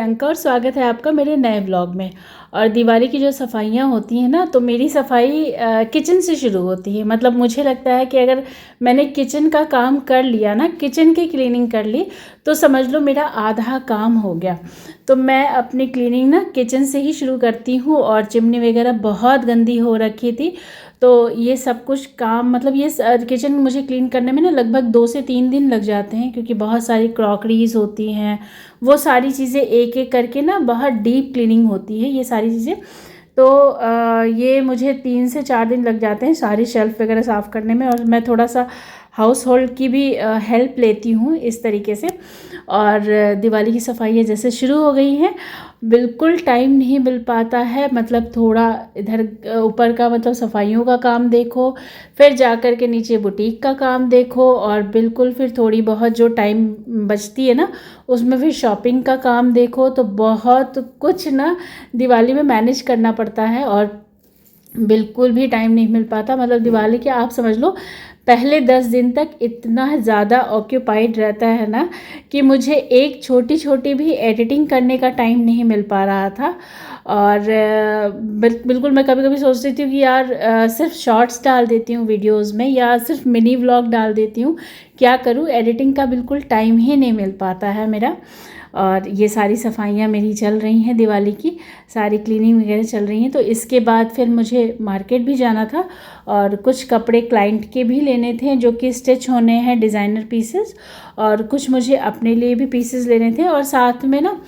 प्रियंका और स्वागत है आपका मेरे नए ब्लॉग में। और दिवाली की जो सफाइयाँ होती हैं ना, तो मेरी सफाई किचन से शुरू होती है। मतलब मुझे लगता है कि अगर मैंने किचन का काम कर लिया ना, किचन की क्लीनिंग कर ली, तो समझ लो मेरा आधा काम हो गया। तो मैं अपनी क्लीनिंग ना किचन से ही शुरू करती हूँ। और चिमनी वगैरह बहुत गंदी हो रखी थी, तो ये सब कुछ काम मतलब ये किचन मुझे क्लीन करने में ना लगभग 2 से 3 दिन लग जाते हैं, क्योंकि बहुत सारी क्रॉकरीज होती हैं। वो सारी चीज़ें एक एक करके ना बहुत डीप क्लीनिंग होती है ये सारी चीज़ें। तो ये मुझे 3 से 4 दिन लग जाते हैं सारी शेल्फ़ वगैरह साफ़ करने में। और मैं थोड़ा सा हाउस होल्ड की भी हेल्प लेती हूँ इस तरीके से। और दिवाली की सफाइयाँ जैसे शुरू हो गई हैं, बिल्कुल टाइम नहीं मिल पाता है। मतलब थोड़ा इधर ऊपर का मतलब सफाइयों का काम देखो, फिर जा कर के नीचे बुटीक का काम देखो, और बिल्कुल फिर थोड़ी बहुत जो टाइम बचती है ना, उसमें फिर शॉपिंग का काम देखो। तो बहुत कुछ ना दिवाली में मैनेज करना पड़ता है, और बिल्कुल भी टाइम नहीं मिल पाता। मतलब दिवाली के आप समझ लो पहले 10 दिन तक इतना ज़्यादा ऑक्यूपाइड रहता है ना, कि मुझे एक छोटी छोटी भी एडिटिंग करने का टाइम नहीं मिल पा रहा था। और बिल्कुल मैं कभी कभी सोचती थी कि यार सिर्फ शॉर्ट्स डाल देती हूँ वीडियोस में, या सिर्फ मिनी व्लॉग डाल देती हूँ, क्या करूँ, एडिटिंग का बिल्कुल टाइम ही नहीं मिल पाता है मेरा। और ये सारी सफाइयाँ मेरी चल रही हैं, दिवाली की सारी क्लीनिंग वगैरह चल रही हैं। तो इसके बाद फिर मुझे मार्केट भी जाना था, और कुछ कपड़े क्लाइंट के भी लेने थे जो कि स्टिच होने हैं, डिज़ाइनर पीसेस, और कुछ मुझे अपने लिए भी पीसेस लेने थे। और साथ में ना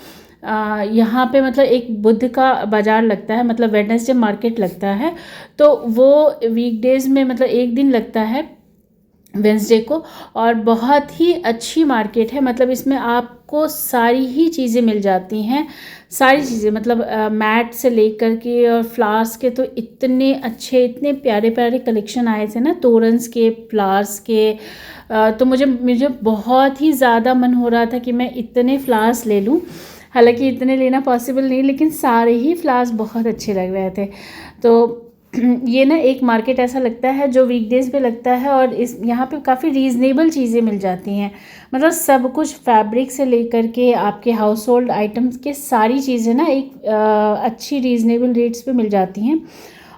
यहाँ पे मतलब एक बुध का बाज़ार लगता है, मतलब वेडनेसडे मार्केट लगता है। तो वो वीकडेज़ में मतलब एक दिन लगता है वेंसडे को, और बहुत ही अच्छी मार्केट है। मतलब इसमें आपको सारी ही चीज़ें मिल जाती हैं, सारी चीज़ें मतलब मैट से लेकर के और फ्लावर्स के। तो इतने अच्छे, इतने प्यारे प्यारे कलेक्शन आए थे ना, तोरन्स के, फ्लावर्स के। तो मुझे बहुत ही ज़्यादा मन हो रहा था कि मैं इतने फ्लावर्स ले लूँ। हालांकि इतने लेना पॉसिबल नहीं, लेकिन सारे ही फ्लावर्स बहुत अच्छे लग रहे थे। तो ये ना एक मार्केट ऐसा लगता है जो वीकडेज़ पे लगता है, और इस यहाँ पे काफ़ी रीज़नेबल चीज़ें मिल जाती हैं। मतलब सब कुछ फैब्रिक से लेकर के आपके हाउस होल्ड आइटम्स के सारी चीज़ें ना एक अच्छी रीज़नेबल रेट्स पे मिल जाती हैं।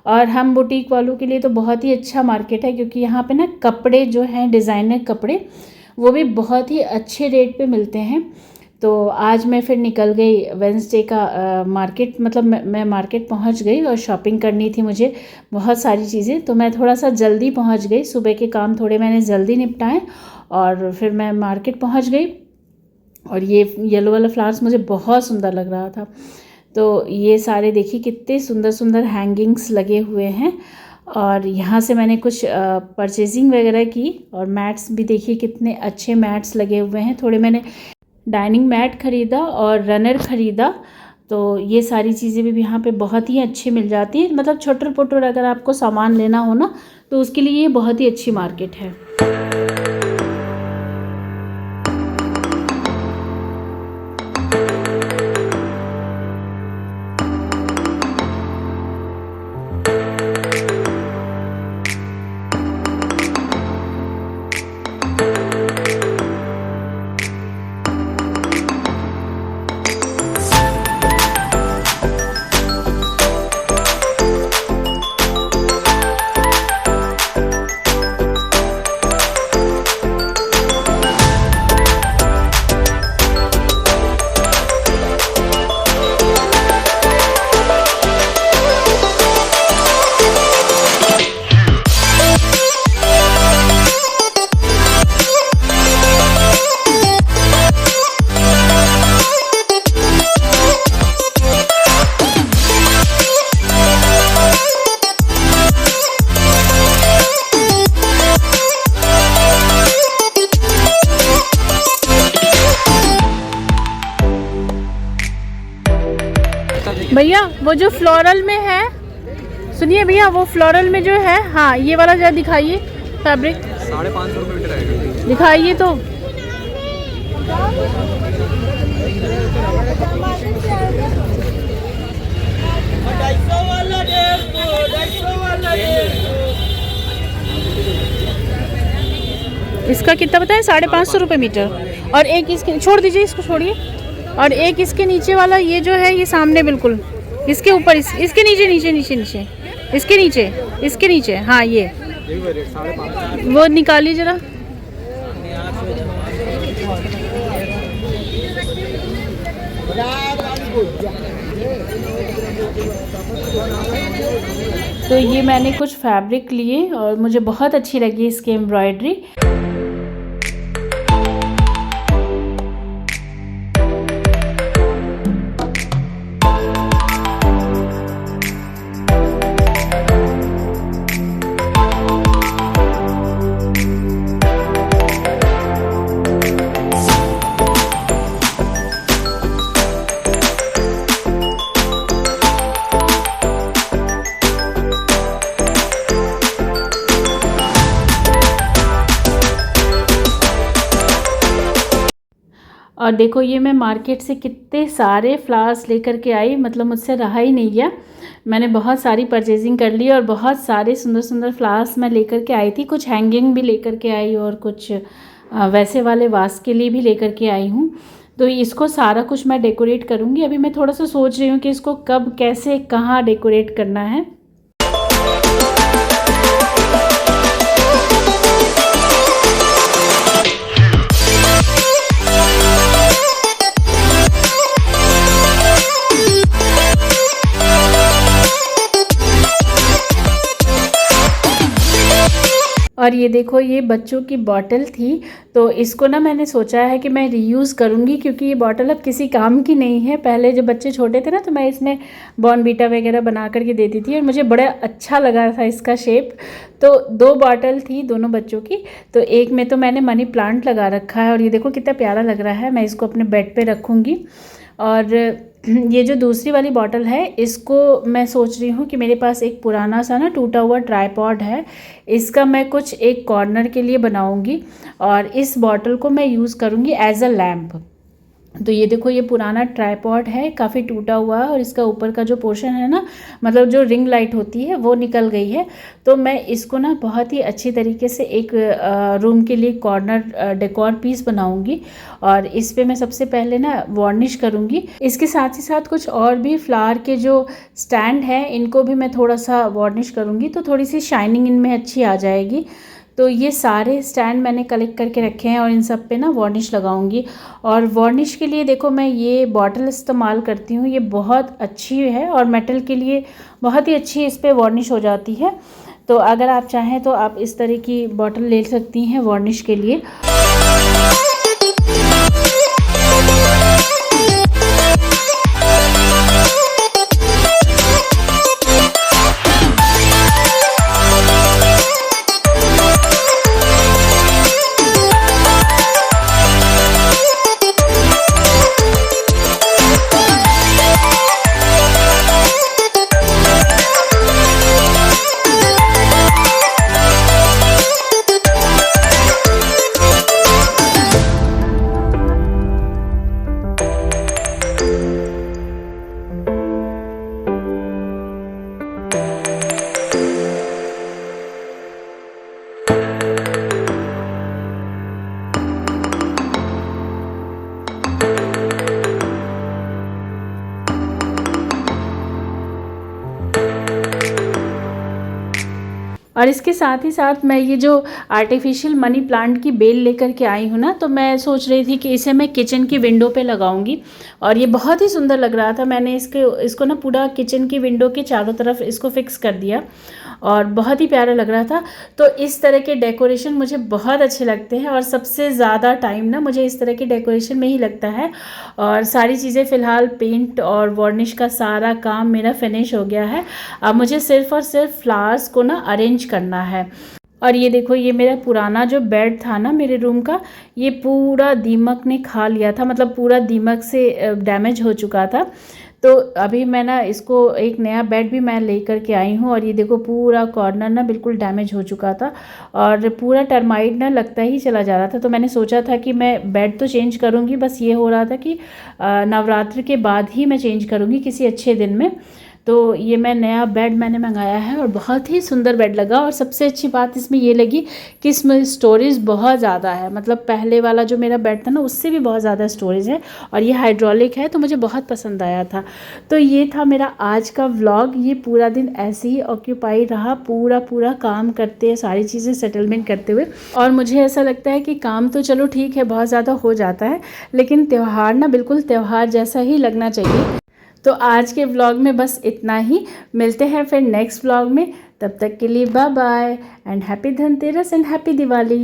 और हम बुटीक वालों के लिए तो बहुत ही अच्छा मार्केट है, क्योंकि यहाँ पे ना कपड़े जो हैं, डिज़ाइनर कपड़े, वो भी बहुत ही अच्छे रेट पे मिलते हैं। तो आज मैं फिर निकल गई वेंसडे का मार्केट। मतलब मैं मार्केट पहुंच गई, और शॉपिंग करनी थी मुझे बहुत सारी चीज़ें। तो मैं थोड़ा सा जल्दी पहुंच गई, सुबह के काम थोड़े मैंने जल्दी निपटाए, और फिर मैं मार्केट पहुंच गई। और ये येलो वाला फ्लावर्स मुझे बहुत सुंदर लग रहा था। तो ये सारे देखिए कितने सुंदर सुंदर हैंगिंग्स लगे हुए हैं। और यहाँ से मैंने कुछ परचेजिंग वगैरह की। और मैट्स भी देखिए कितने अच्छे मैट्स लगे हुए हैं। थोड़े मैंने डाइनिंग मैट ख़रीदा और रनर ख़रीदा। तो ये सारी चीज़ें भी यहाँ पे बहुत ही अच्छी मिल जाती हैं। मतलब छोटर पोटर अगर आपको सामान लेना हो ना, तो उसके लिए ये बहुत ही अच्छी मार्केट है। भैया वो जो फ्लोरल में है, सुनिए भैया, वो फ्लोरल में जो है, हाँ ये वाला जरा दिखाइए फैब्रिक। 550 रुपये मीटर आएगा, दिखाइए तो। इसका कितना बताएं? 550 रुपये मीटर। और एक इसके छोड़ दीजिए, इसको छोड़िए। और एक इसके नीचे वाला ये जो है ये सामने बिल्कुल इसके ऊपर इसके नीचे नीचे नीचे नीचे इसके नीचे हाँ ये वो निकालिए जरा। तो ये मैंने कुछ फैब्रिक लिए और मुझे बहुत अच्छी लगी इसकी एम्ब्रॉयडरी। और देखो ये मैं मार्केट से कितने सारे फ्लावर्स लेकर के आई, मतलब मुझसे रहा ही नहीं गया। मैंने बहुत सारी परचेजिंग कर ली और बहुत सारे सुंदर सुंदर फ्लावर्स मैं लेकर के आई थी। कुछ हैंगिंग भी लेकर के आई और कुछ वैसे वाले वास के लिए भी लेकर के आई हूँ। तो इसको सारा कुछ मैं डेकोरेट करूँगी। अभी मैं थोड़ा सा सोच रही हूँ कि इसको कब कैसे कहाँ डेकोरेट करना है। और ये देखो ये बच्चों की बॉटल थी, तो इसको ना मैंने सोचा है कि मैं रीयूज़ करूँगी, क्योंकि ये बॉटल अब किसी काम की नहीं है। पहले जब बच्चे छोटे थे ना तो मैं इसमें बॉर्नवीटा वगैरह बना करके देती थी और मुझे बड़ा अच्छा लगा था इसका शेप। तो 2 बॉटल थी दोनों बच्चों की, तो एक में तो मैंने मनी प्लांट लगा रखा है और ये देखो कितना प्यारा लग रहा है। मैं इसको अपने बेड पर रखूँगी। और ये जो दूसरी वाली बॉटल है इसको मैं सोच रही हूँ कि मेरे पास एक पुराना सा ना टूटा हुआ ट्राइपॉड है, इसका मैं कुछ एक कॉर्नर के लिए बनाऊँगी और इस बॉटल को मैं यूज़ करूँगी एज अ लैम्प। तो ये देखो ये पुराना ट्राइपॉड है, काफ़ी टूटा हुआ है और इसका ऊपर का जो पोर्शन है ना, मतलब जो रिंग लाइट होती है वो निकल गई है। तो मैं इसको ना बहुत ही अच्छी तरीके से एक रूम के लिए कॉर्नर डेकोर पीस बनाऊंगी और इस पे मैं सबसे पहले ना वार्निश करूंगी। इसके साथ ही साथ कुछ और भी फ्लावर के जो स्टैंड है इनको भी मैं थोड़ा सा वार्निश करूंगी, तो थोड़ी सी शाइनिंग इनमें अच्छी आ जाएगी। तो ये सारे स्टैंड मैंने कलेक्ट करके रखे हैं और इन सब पे ना वार्निश लगाऊंगी। और वार्निश के लिए देखो मैं ये बॉटल इस्तेमाल करती हूँ, ये बहुत अच्छी है और मेटल के लिए बहुत ही अच्छी इस पे वार्निश हो जाती है। तो अगर आप चाहें तो आप इस तरह की बॉटल ले सकती हैं वार्निश के लिए। और इसके साथ ही साथ मैं ये जो आर्टिफिशियल मनी प्लांट की बेल लेकर के आई हूँ ना, तो मैं सोच रही थी कि इसे मैं किचन की विंडो पे लगाऊंगी और ये बहुत ही सुंदर लग रहा था। मैंने इसको ना पूरा किचन की विंडो के चारों तरफ इसको फिक्स कर दिया और बहुत ही प्यारा लग रहा था। तो इस तरह के डेकोरेशन मुझे बहुत अच्छे लगते हैं और सबसे ज़्यादा टाइम ना मुझे इस तरह के डेकोरेशन में ही लगता है। और सारी चीज़ें फ़िलहाल पेंट और वार्निश का सारा काम मेरा फिनिश हो गया है। अब मुझे सिर्फ़ और सिर्फ फ्लावर्स को ना अरेंज करना है। और ये देखो ये मेरा पुराना जो बेड था ना मेरे रूम का, ये पूरा दीमक ने खा लिया था, मतलब पूरा दीमक से डैमेज हो चुका था। तो अभी मैं ना इसको एक नया बेड भी मैं ले कर के आई हूँ और ये देखो पूरा कॉर्नर ना बिल्कुल डैमेज हो चुका था और पूरा टर्माइट ना लगता ही चला जा रहा था। तो मैंने सोचा था कि मैं बेड तो चेंज करूँगी, बस ये हो रहा था कि नवरात्र के बाद ही मैं चेंज करूँगी किसी अच्छे दिन में। तो ये मैं नया बेड मैंने मंगाया है और बहुत ही सुंदर बेड लगा। और सबसे अच्छी बात इसमें ये लगी कि इसमें स्टोरेज बहुत ज़्यादा है, मतलब पहले वाला जो मेरा बेड था ना उससे भी बहुत ज़्यादा स्टोरेज है, और ये हाइड्रोलिक है तो मुझे बहुत पसंद आया था। तो ये था मेरा आज का व्लॉग। ये पूरा दिन ऐसे ही ऑक्यूपाई रहा, पूरा काम करते, सारी चीज़ें सेटलमेंट करते हुए। और मुझे ऐसा लगता है कि काम तो चलो ठीक है बहुत ज़्यादा हो जाता है, लेकिन त्यौहार ना बिल्कुल त्यौहार जैसा ही लगना चाहिए। तो आज के व्लॉग में बस इतना ही, मिलते हैं फिर नेक्स्ट व्लॉग में। तब तक के लिए bye bye and happy Dhanteras and happy Diwali.